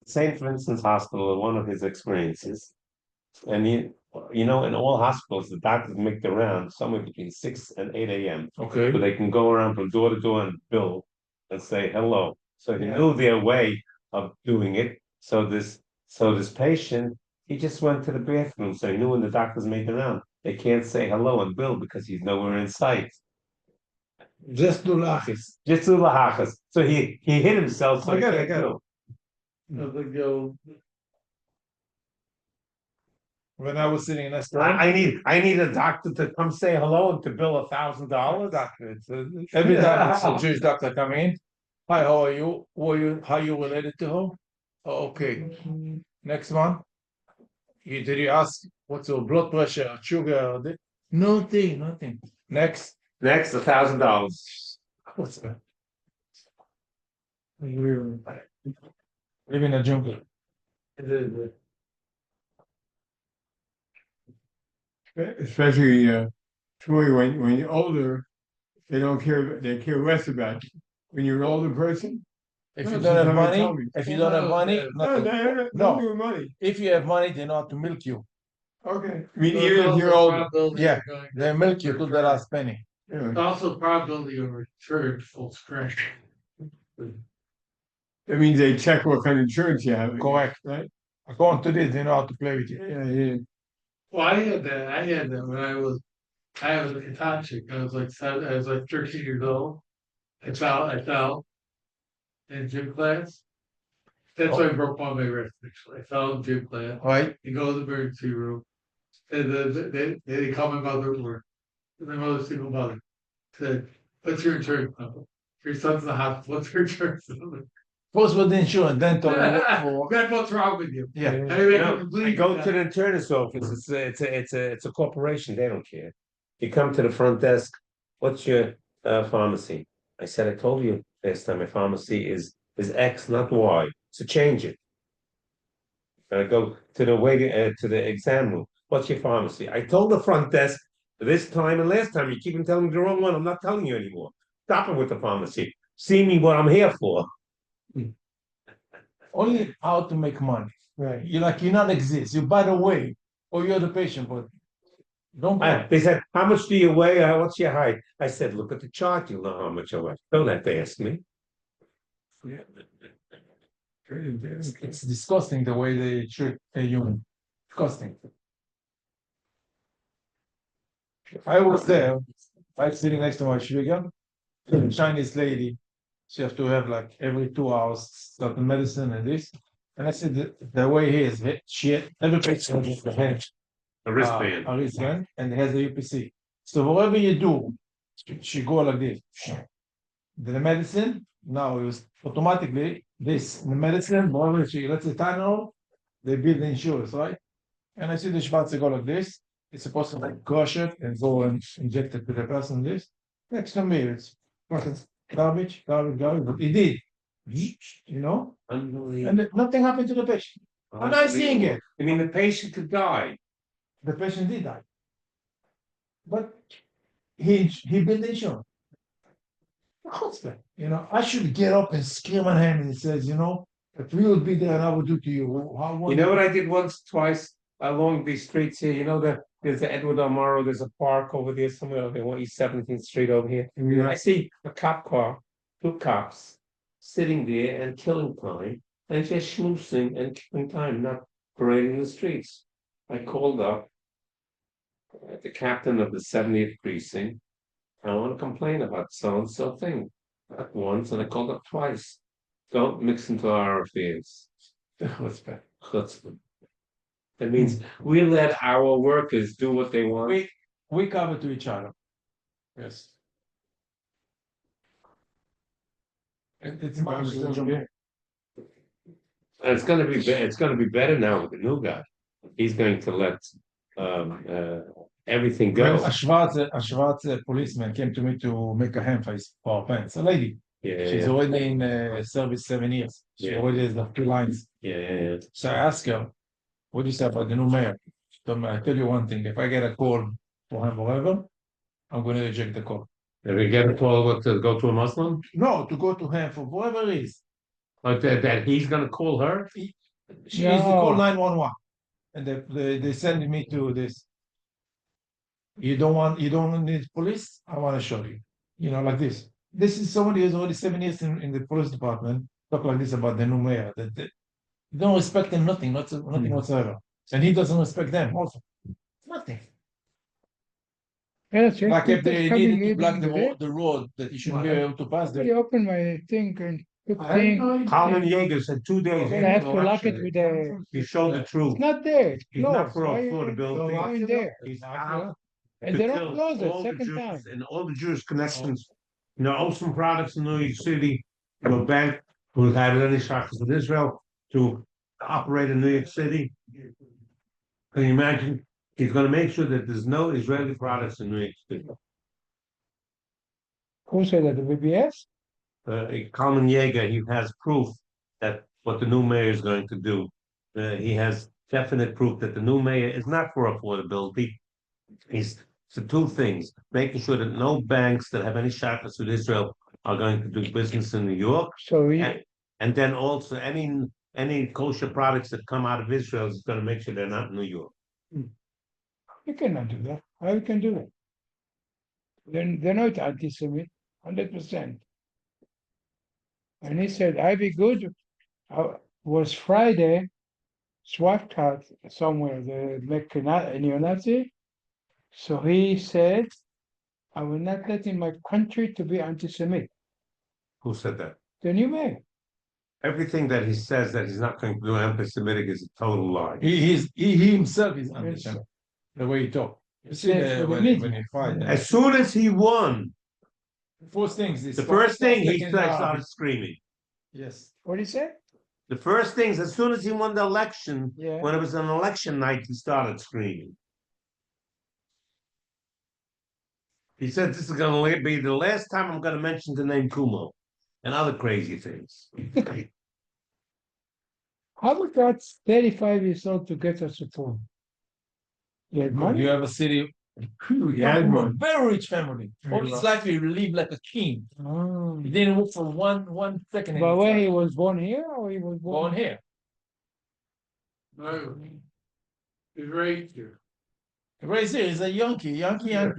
St. Vincent's Hospital, one of his experiences, and in all hospitals, the doctors make the round somewhere between 6 and 8 a.m. Okay. So they can go around from door to door and bill and say hello. So he knew their way of doing it. So this patient, he just went to the bathroom. So he knew when the doctors make the round, they can't say hello and bill because he's nowhere in sight. Just do lachis. Just do lahachas. So he hit himself. So I he get it, can't I get it. do. When I was sitting next to him, I need a doctor to come say hello and to bill $1,000. every time it's a Jewish doctor coming in. Hi, how are you? How you related to her? Oh, okay. Next one. Did you ask what's your blood pressure, sugar? Nothing. Next. Next, $1,000. What's that? We live in a jungle. Especially Troy, when you're older, they don't care. They care less about you. When you're an older person, If no, you don't have sometimes money, tell me. if you don't have money, no, nothing. no, No. no money. If you have money, they know how to milk you. Okay. I mean, even if you're older, Yeah, they milk you to the last penny. yeah. It's also probability of return full strength. That means they check what kind of insurance you have. Correct. Right? According to this, they know how to play with you. Yeah. Well, I had that when I was a Katanchik. I was like 13 years old. I fell in gym class. That's why I broke one of my wrists, actually. I fell in gym class. Right? You go to the emergency room. And they call my mother over. My mother's single mother. Said, what's your insurance number? Your son's in the hospital. What's your insurance number? First with the insurance, then told me what for. That's what's wrong with you. Yeah. I go to the internist's office. It's a corporation. They don't care. You come to the front desk. What's your pharmacy? I said, I told you last time. My pharmacy is X, not Y. So change it. And I go to the waiting to the exam room. What's your pharmacy? I told the front desk this time and last time. You keep on telling me the wrong one. I'm not telling you anymore. Stop it with the pharmacy. See me what I'm here for. Only how to make money. Right. You not exist. You by the way, or you're the patient, but don't buy. They said, how much do you weigh? What's your height? I said, look at the chart. You'll know how much I weigh. Don't have to ask me. It's disgusting the way they treat a human. Disgusting. I was there. I was sitting next to my shviga, Chinese lady. She has to have like every 2 hours certain medicine and this. And I said the way he is, every patient has the hand, A wristband. a wristband, and has a UPC. So whatever you do, she go like this. The medicine now is automatically the medicine. Whatever she let's say Tylenol, they build the insurance, right? And I see the Schwarze go like this. It's supposed to like crush it and go and inject it to the person. This next to me, it's garbage. But it did, you know, Unbelievable. and nothing happened to the patient. I'm not seeing it. I mean, the patient could die. The patient did die, but he built the insurance. You know, I should get up and scream at him and he says, you know, if we would be there and I would do to you. You know what I did once, twice along these streets here? You know, there's the Edward R. Murrow, there's a park over there somewhere over there, East 17th Street over here. I see a cop car, 2 cops sitting there and killing time and just schmoozing and killing time, not parading the streets. I called up the captain of the 70th precinct. I want to complain about so-and-so thing. Not once, and I called up twice. Don't mix into our affairs. Chutzpah. That means we let our workers do what they want. We cover to each other. Yes. It's much. And it's going to be better now with the new guy. He's going to let everything go. Well, a Schwarze policeman came to me to make a hand face for our pants. A lady. She's already in service 7 years. She already has the 2 lines. So I asked her, what do you say about the new mayor? She told me, I tell you one thing, if I get a call for him or whatever, I'm going to reject the call. Did we get a call to go to a Muslim? No, to go to him for whatever it is. That he's going to call her? She used to call No. 911, and they send me to this. You don't need police? I want to show you. You know, like this. This is somebody who's already 7 years in the police department, talk like this about the new mayor. That they don't respect him, nothing whatsoever. And he doesn't respect them also. Nothing. Yes, yes, Like if people they coming needed to in block today. the road that you shouldn't be able to pass They there. open my thing and took I thing. know Colin Yeager said 2 days. Then I have to lock it with the. He showed the truth. It's not there. It's He's not closed. for Why you affordability. going there? He's out And to they don't kill close it all the second Jews time. and all the Jewish connections. You know, Ocean Products in New York City, a bank who had any shackles with Israel to operate in New York City. Can you imagine? He's going to make sure that there's no Israeli products in New York City. Who said that? The BBS? Colin Yeager, he has proof that what the new mayor is going to do. He has definite proof that the new mayor is not for affordability. He's for two things: making sure that no banks that have any shackles with Israel are going to do business in New York, So we, and then also any kosher products that come out of Israel is going to make sure they're not in New York. you cannot do that. How you can do that? Then they're not anti-Semite, 100%. And he said, I be good. Was Friday, Swakat somewhere, the neo-Nazi. So he said, I will not let in my country to be anti-Semitic. Who said that? The new mayor. Everything that he says that he's not going to do anti-Semitic is a total lie. He himself is anti-Semitic. The way he talk. You see Yes, when he fight. As soon as he won, First things. the first thing he started screaming. Yes. What did he say? The first things, as soon as he won the election, Yeah. when it was an election night, he started screaming. He said, this is going to be the last time I'm going to mention the name Kumo and other crazy things. How we got 35 years old to get us support? You had money? You have a city. He had one. Very rich family. All his life he lived like a king. Oh. He didn't work for one second. in But his where life. he was born here or he was Born here. No, he's raised here. Raised here, he's a Yankee. Yeah.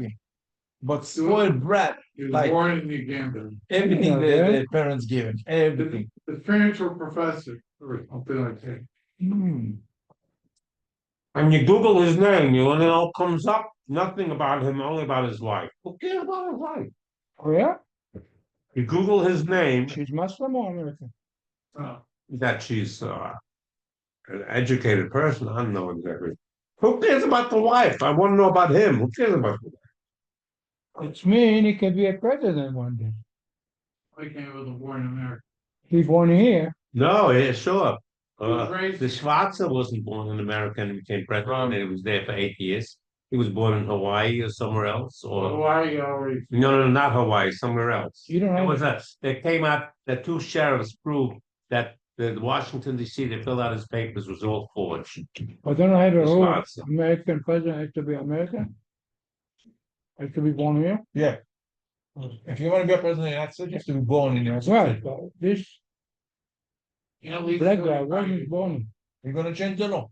But spoiled brat. He was Like- born in Uganda. Everything Yeah, the parents gave him. Everything. His parents were professors or something like that. Hmm. And you Google his name, you want to know what comes up? Nothing about him, only about his wife. Who cares about his wife? Oh yeah? You Google his name, She's Muslim or American? Oh, that she's an educated person. I don't know exactly. Who cares about the wife? I want to know about him. Who cares about the wife? It's mean he could be a president one day. I came with a born in America. He born here. No, yeah, sure. He was raised- The Schwarzer wasn't born in America and became president, and he was there for 8 years. He was born in Hawaii or somewhere else, or Hawaii always. no, not Hawaii, somewhere else. You don't It have- was there came out that two sheriffs proved that the Washington D.C. they filled out his papers was all forged. I don't have a It's rule. lots. American president has to be American. Has to be born here. Yeah. If you want to be a president of the United States, you have to be born in the United Right. States. But this You know, black guy wasn't born. You're gonna change the law.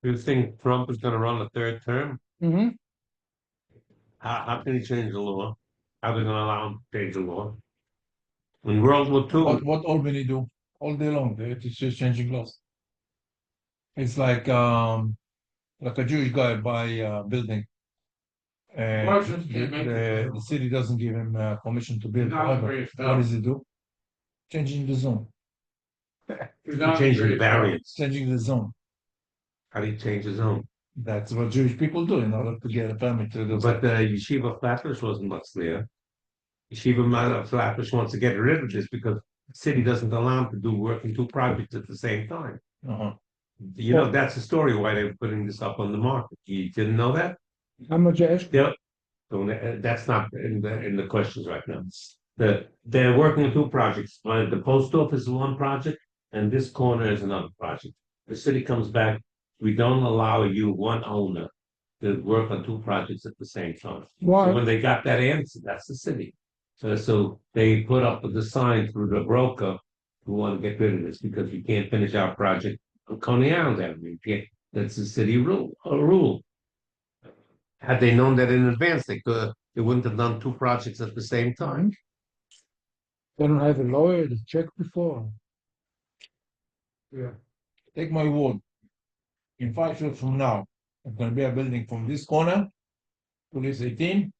Do you think Trump is going to run a third term? Mm-hmm. How can he change the law? How are they going to allow him to change the law? In World War II, What Albany do all day long? It's just changing laws. It's like a Jewish guy buy a building. And Russians can't make it. the city doesn't give him permission to build. Not However, great what stuff. does he do? Changing the zone. He's not changing the great variance. Changing the zone. How do you change his own? That's what Jewish people do in order to get a permit to do. But Yeshiva Flatbush wasn't much there. Yeshiva Flatbush wants to get rid of this because the city doesn't allow him to do work in two projects at the same time. Uh-huh. You know, that's the story why they're putting this up on the market. You didn't know that? How much you ask? Yeah. So that's not in the questions right now. They're working on two projects. The post office is one project, and this corner is another project. The city comes back. We don't allow you, one owner, to work on two projects at the same time. So Why? when they got that answer, that's the city. So they put up the sign through the broker who want to get rid of this because we can't finish our project on Coney Island Avenue. That's the city rule, a rule. Had they known that in advance, they wouldn't have done two projects at the same time. They don't have a lawyer to check before. Yeah. Take my word. In 5 years from now, it's gonna be a building from this corner to this 18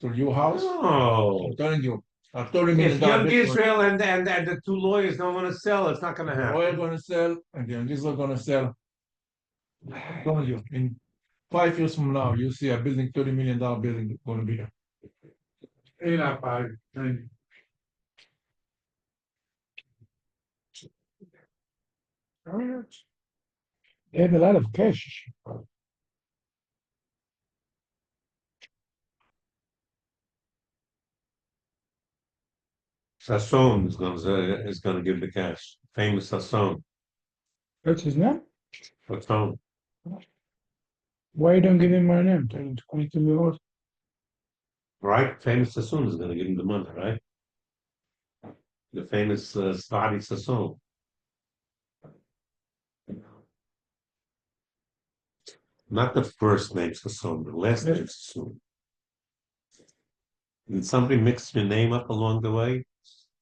to your house. No. I'm telling you. I'm telling you. If Young Israel and the two lawyers don't want to sell, it's not going to The happen. lawyer gonna sell and the Israel gonna sell. I'm telling you, in 5 years from now, you see a building, $30 million building gonna be there. They have a lot of cash. Sassoon is going to give the cash. Famous Sassoon. What's his name? Sassoon. Why you don't give him my name? Tell him to come to me also. Right? Famous Sassoon is going to give him the money, right? The famous Sadi Sassoon. Not the first name Sassoon, the last name Sassoon. Did somebody mix your name up along the way?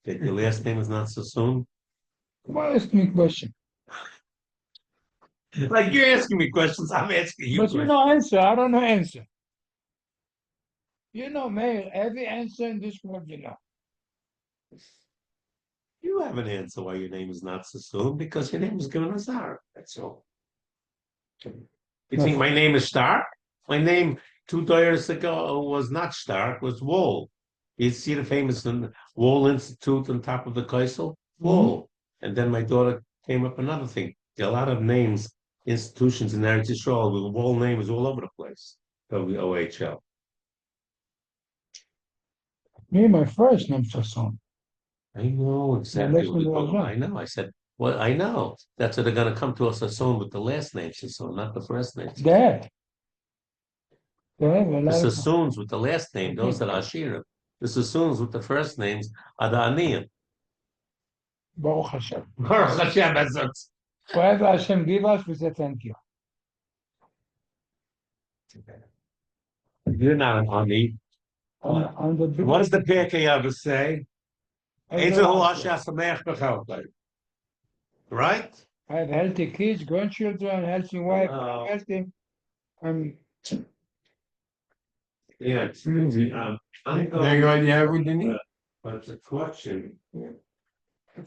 That your last name is not Sassoon? Why ask me a question? Like you're asking me questions, I'm asking you But questions. you know answer, I don't know answer. You know, Mayor, every answer in this world you know. You have an answer why your name is not Sassoon, because your name is given Azar. That's all. You think my name is Stark? My name 2 years ago was not Stark, was Wool. You see the famous Wool Institute on top of the Kaisel? Wool. And then my daughter came up another thing. There are a lot of names, institutions in Eretz Yisrael with Wool names all over the place. WOHL. Me, my first name Sasson. I know exactly last what name you're was talking about. what? I know. I said, well, I know. That's what they're going to come to us Sassoon with the last name Sassoon, not the first name. Dad. They have a The lot of Sassoons with the last name, those that are shiur. The Sassoons with the first names are the Aniyim. Baruch Hashem. Baruch Hashem, that's it. Whatever Hashem give us, we say thank you. You're not an Ani. On the big, What does the Pirkei Avos say? Ezehu Asher Sameach B'chelkai. Right? I have healthy kids, grandchildren, healthy wife, Oh. healthy. Yeah. I'm There you go, you have what you need. But the question,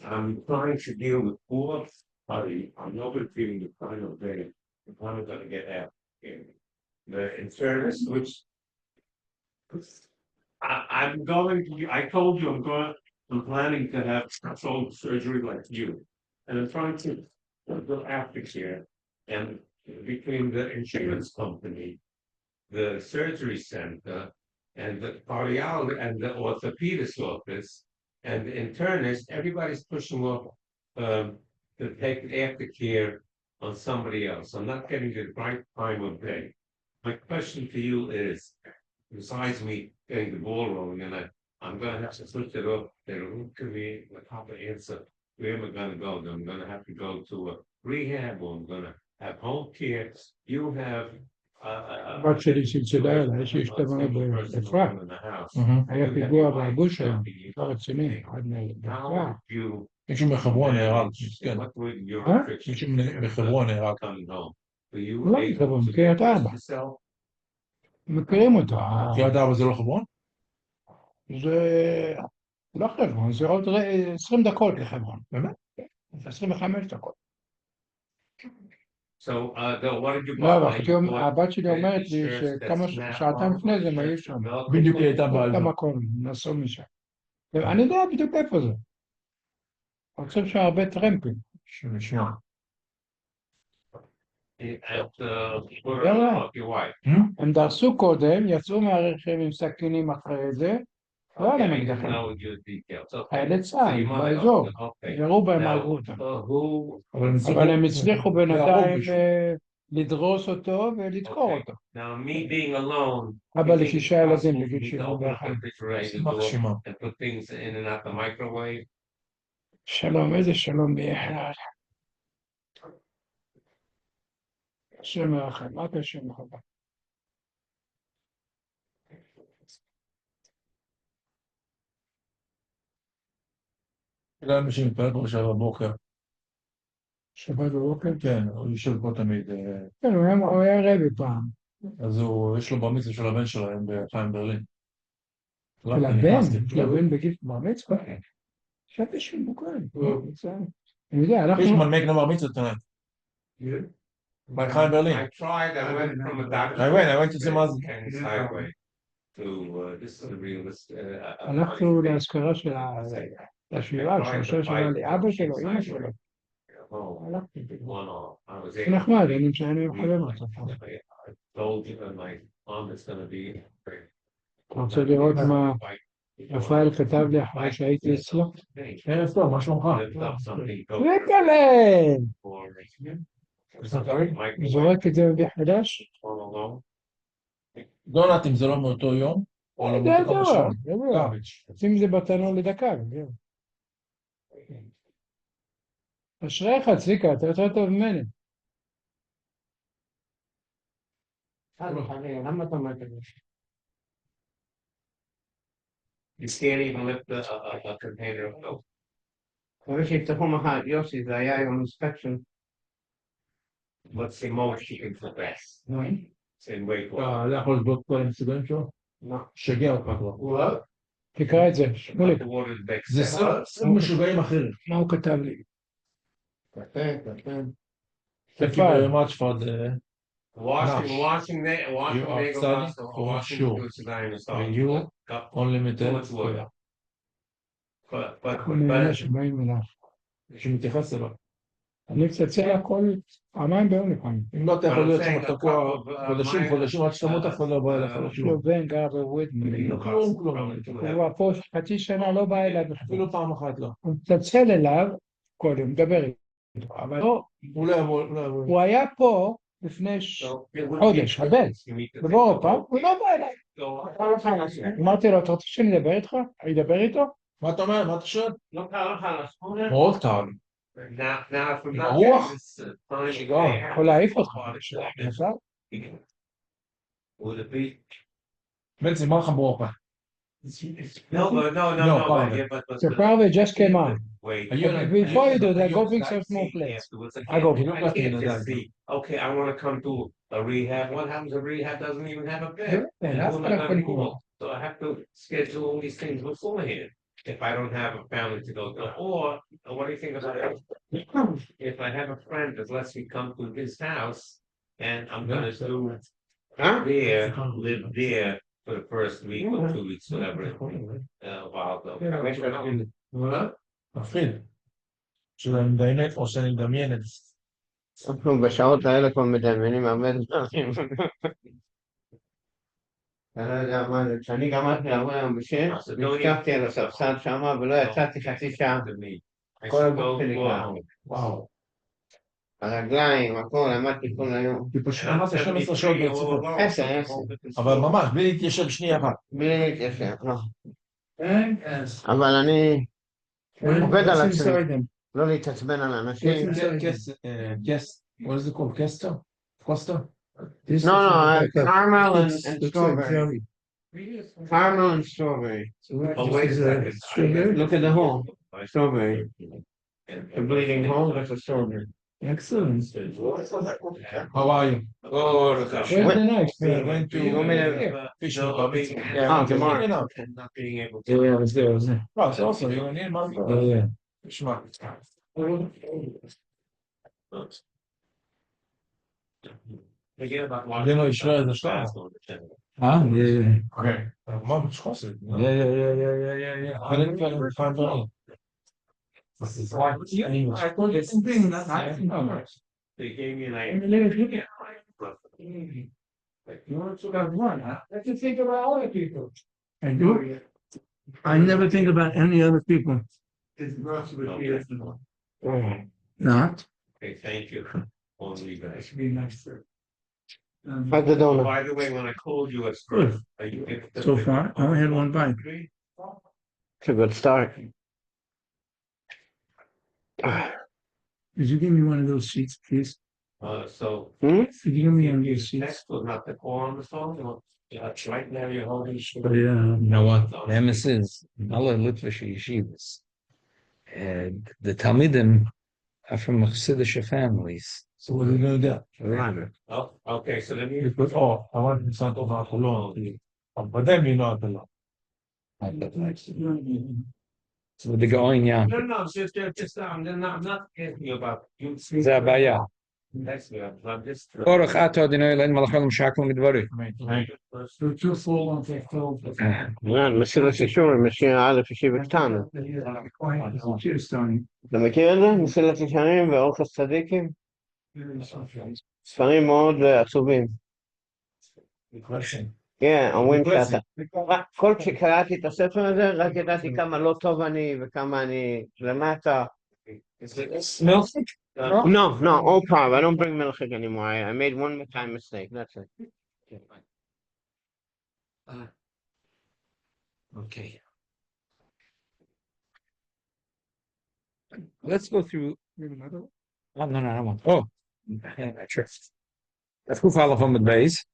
I'm trying to deal with all party. I'm not feeling the final day. I'm probably going to get out. The in fairness, which I'm going to. I told you I'm going. I'm planning to have soul surgery like you, and I'm trying to go aftercare. And between the insurance company, the surgery center, and the cardiologist and the orthopedist office, and the internist, everybody's pushing off to take aftercare on somebody else. I'm not getting the right time of day. My question to you is, besides me getting the ball rolling, and I'm going to have to switch it up. There could be a proper answer. Where am I going to go? I'm going to have to go to a rehab, or I'm going to have home care. You have. הבת שלי צלצלה אליי, שיש דבר באפרת. היה פיגוע בגוש היום, לא רציני, אחד מאפרת. מישהו מחברון נהרג, כן. מישהו מחברון נהרג. לא מחברון, קריית ארבע. מכירים אותו. קריית ארבע זה לא חברון? זה לא חברון, זה עוד 20 דקות לחברון. באמת? 25 דקות. לא, אבל הבת שלי אומרת לי שכמה שעתיים לפני זה הם היו שם. בדיוק היא הייתה בעל. במקום, נסעו משם. אני יודע בדיוק איפה זה. אני חושב שהרבה טרמפים. שנייה. הם דרסו קודם, יצאו מהרכב עם סכינים אחרי זה, לא היה להם אקדחים. חיילי צה"ל באזור, ירו בהם, הרגו אותם. אבל הם הצליחו בינתיים לדרוס אותו ולדקור Okay. אותו. Now, me being alone. אבא you think לשישה it's ילדים possible בגיל for me to open up 71. the refrigerator יימח door שמו. and put things in and out the microwave? שלום, איזה שלום ביחד. השם ירחם, רק השם ירחם. גם מי שמתפלל פה בשעה בבוקר, שבת בבוקר? כן, הוא יושב פה תמיד, כן, הוא היה רבי פעם. אז יש לו בר מצווה של הבן שלהם בחיים ברלין. של הלכתי, הבן, נכנסתי. של הבן בגיל בר מצווה. חשבתי שהוא מוכר. אני יודע, אנחנו... Fishman making a bar mitzvah tonight. By Chaim Berlin. I tried, I went from a doctor. I went to see Mazel. Kenny's Highway to, this is the realist. הלכנו להשכרה של השבעה, שלושה שלה לאבא שלו, אמא שלו. הלכתי. זה נחמד, אני חולם על זה. אתה רוצה לראות מה רפאל כתב לי אחרי שהייתי אצלו? ערב טוב, מה שלומך? וכאלה! זורק את זה מביא חדש? דונט אם זה לא מאותו יום, או לא זה מאותו טוב, שעה. שים זה בתנור לדקה. אשריך, צביקה, אתה יותר טוב ממני. למה אתה אומר כזה? You can't even lift a container of milk. מקווה שיפתחו מחר, יוסי, זה היה היום אינספקשן. What's the most you can progress? It's in weight loss. אתה לא יכול לבדוק כל המסוגלים שלו? לא. שגע אותך כבר. תקרא את זה, שמוליק. The water is back. זה סוג משוגעים אחרים. מה הוא כתב לי? Thank you very much for the Washing You are bagel studying pasta or for washing sure. goods and iron and and you Cup. unlimited Too much water. But הוא נהנה שבאים אליו. שמתייחס אליו. אני מצלצל הכל פעמיים ביום לפעמים. אם לא אתה יכול להיות שם תקוע חודשים עד שתמות אף אחד לא בא אליך. יש לו בן גר בווידמן. כלום. הוא פה חצי שנה לא בא אליו. אפילו פעם אחת לא. הוא מצלצל אליו קודם, מדבר איתו. אבל לא, הוא לא יבוא. הוא היה פה לפני חודש, הבן. באירופה, הוא לא בא אליי. אמרתי לו, אתה רוצה שאני אדבר איתך? אני אדבר איתו? מה אתה אומר? מה אתה שואל? לא קל לך לעשות. מאוד קל. Now from הרוח. יכול להעיף אותך. Would it be? בנצי, מה לך באירופה? No, but So probably just came on. wait. Before you do that, go fix some more plates. I go. Okay, I want to come to a rehab. What happens if rehab doesn't even have a bed? That's not pretty cool. So I have to schedule all these things beforehand. If I don't have a family to go to, or what do you think about it? If I have a friend that lets me come to his house and I'm gonna do there, live there for the first week or 2 weeks, whatever. While מפחיד. שאני מדיינת או שאני מדמיינת. אנחנו בשעות האלה כבר מדמיינים הרבה דברים. אתה לא יודע מה זה, כשאני גמרתי לעבור היום בשש, נשכבתי על הספסל שמה ולא יצאתי חצי שעה. כל הגוף שלי ככה. וואו. הרגליים, הכל, למדתי כל היום. כי פשוט למדת 12 שעות ברציפות. 10. אבל ממש, בלי להתיישב שנייה אחת. בלי להתיישב, לא. אבל אני עובד על עצמי, לא להתעצבן על אנשים. What is it called? Costa? No, caramel and strawberry. Caramel and strawberry. Oh, wait a second. Look at the hole. Strawberry. The bleeding hole, that's a strawberry. Excellent. How are you? Oh, Where's the knife? Went to fish with Babitz. tomorrow. Not being able to. Yeah, it was there. לא, זה עושה, יוני, מה זה? Yeah. תשמע. Forget about Then I swear the star. Huh? Yeah. Okay. מה בתשחוסת? Yeah. אבל אין כבר נפעם דברים. They gave me an idea. Let you think about other people. I do. I never think about any other people. Not. Okay, thank you. That should be nice. How's the donut? By the way, when I called you at Good. first, you So far, I only had one bite. It's a good start. Could you give me one of those sheets, please? So. Hmm? Could you give me one of You those sheets? text was not the call on the phone, yeah, right now you're holding. Yeah. You know what? Nemesis, Allah Litvish yeshivas. And the Talmidim are from Chassidish families. So what are you gonna do? Right. Oh, okay, so then You you. put, oh, I want something about alone. But then you know alone. So the going young. No, just, I'm not asking you about. You. זה הבעיה. That's good, I'm just. Baruch atah Adonai Eloheinu melech haolam she'akol midbarei. So two full ones are filled. Man, מסילת ישורים, משיר א' ישיב קטן. Cheers, Tony. אתה מכיר את זה? מסילת ישרים ואורחס צדיקים? ספרים מאוד עצובים. כן, אומרים שאתה... כל כשקראתי את הספר הזה, רק ידעתי כמה לא טוב אני וכמה אני למטה. No, all part. I don't bring milk anymore. I made one time mistake. That's it. Okay. Let's go through. Oh, no, I don't want. Oh, sure. Let's go follow from the base.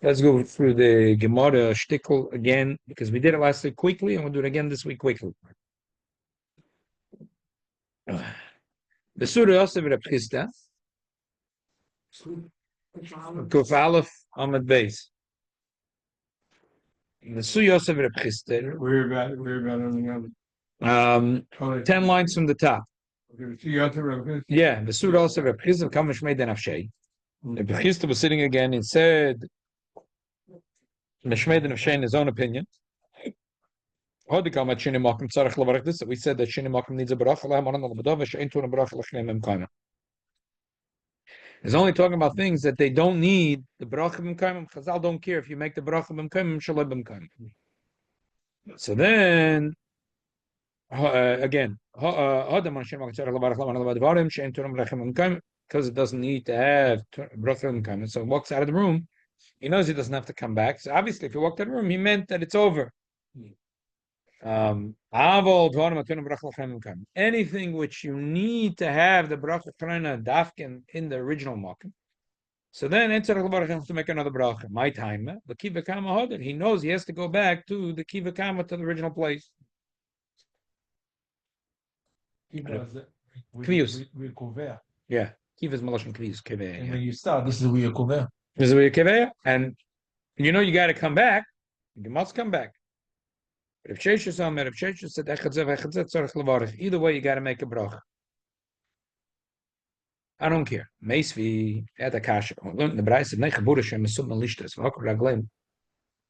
Let's go through the Gemara shtickle again because we did it last week quickly and we'll do it again this week quickly. The Seudah also with a Chisda. Kuf Aleph Amud Beis. The Seudah also with a Chisda. We're about on the other. 10 lines from the top. You got the reference? Yeah, the Seudah also with a Chisda Kamash Mei Den Afshei. The Chisda was sitting again and said, Meshmei Den Afshei in his own opinion. We said that Shini Makim needs a bracha. It's only talking about things that they don't need the bracha b'mkaimim. Chazal don't care if you make the bracha b'mkaimim, shaloi b'mkaimim. So then, again, because it doesn't need to have bracha b'mkaimim, so he walks out of the room. He knows he doesn't have to come back. So obviously, if he walked out of the room, he meant that it's over. Anything which you need to have the bracha dafkin in the original makom. So then has to make another bracha. My time, the kiva kama he knows he has to go back to the kiva kama to the original place. Kvius. Yeah, kiva is malashon kvius. And when you start, this is where you cover. This is where you kiva, and you know you got to come back. You must come back. If Shesha said either way, you got to make a bracha. I don't care. Meisvi at a kasha. The Bryce said, "Neicha Burashem is summa lishtas. V'hakol ragleim.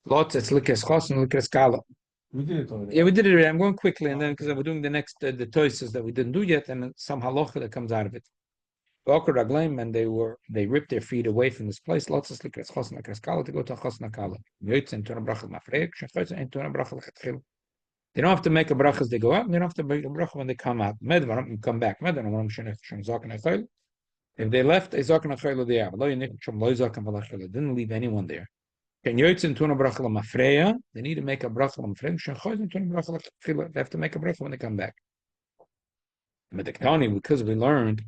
Lots it's likes chos and likes kala." We did it already. Yeah, we did it already. I'm going quickly, and then because we're doing the next the toises that we didn't do yet, and some halacha that comes out of it. V'hakol ragleim, and they ripped their feet away from this place. Lots it's likes chos and likes kala to go to chos and kala. Yoytz and tuna bracha mafreik. Shechaytz and tuna bracha lechatchil. They don't have to make a bracha as they go out. They don't have to make a bracha when they come out. Medvaram come back. If they left, they didn't leave anyone there. They need to make a bracha. They have to make a bracha when they come back. Because we learned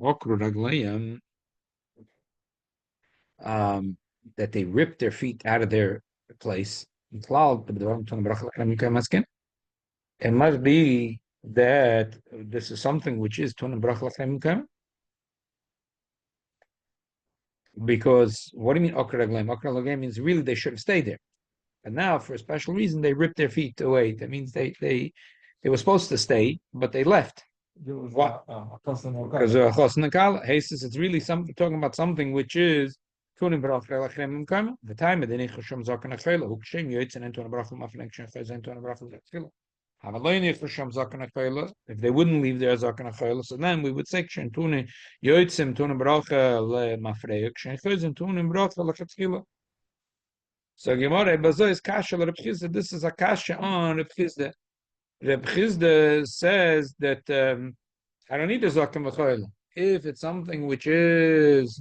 that they ripped their feet out of their place. It must be that this is something which is tunim bracha. Because what do you mean okra raglaim? Okra raglaim means really they should have stayed there, and now for a special reason they ripped their feet away. That means they were supposed to stay, but they left. What? Because it's really something talking about something which is tunim bracha raglaim. The time of the nechasham zaken achela ukshem yoytzen and tunim bracha mafnek shenchaz and tunim bracha lechatchila. If they wouldn't leave there zaken achela, so then we would say shentune yoytzim tunim bracha le mafreik shenchaz tunim bracha lechatchila. So Gemara bazo is kasha le Reb Chizda. This is a kasha on Reb Chizda. Reb Chizda says that I don't need the zaken achela. if it's something which is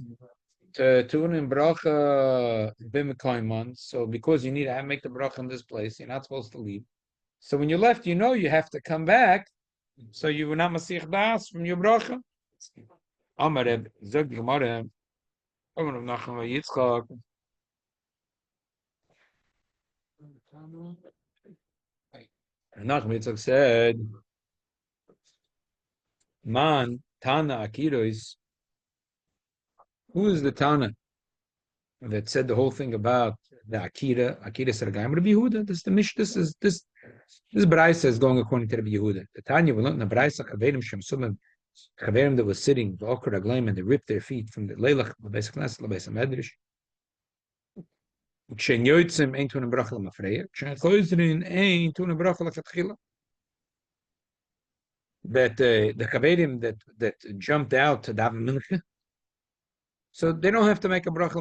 to tune in bracha b'mekayman, so because you need to make the bracha in this place, you're not supposed to leave. So when you left, you know you have to come back. So you were not masich das from your bracha. Amar Reb, zog the Gemara, Amar Reb Nachman Yitzchak. Nachman Yitzchak said, Man, Tana Akiros. Who is the Tana that said the whole thing about the Akira Sargayim? Rabbi Yehuda. This is the Mish. This Braisa is going according to Rabbi Yehuda. The Tanya will learn the Braisa Chaverim Shem Sumim. Chaverim that was sitting V'okar Raglaim and they ripped their feet from the Leilach L'Beis Knesset L'Beis Medrash. Kshen Yotzim ain't tun bracha l'mafreya. Kshen Choizrin ain't tun bracha l'chatchila. That the Chaverim that jumped out to daven mincha, so they don't have to make a bracha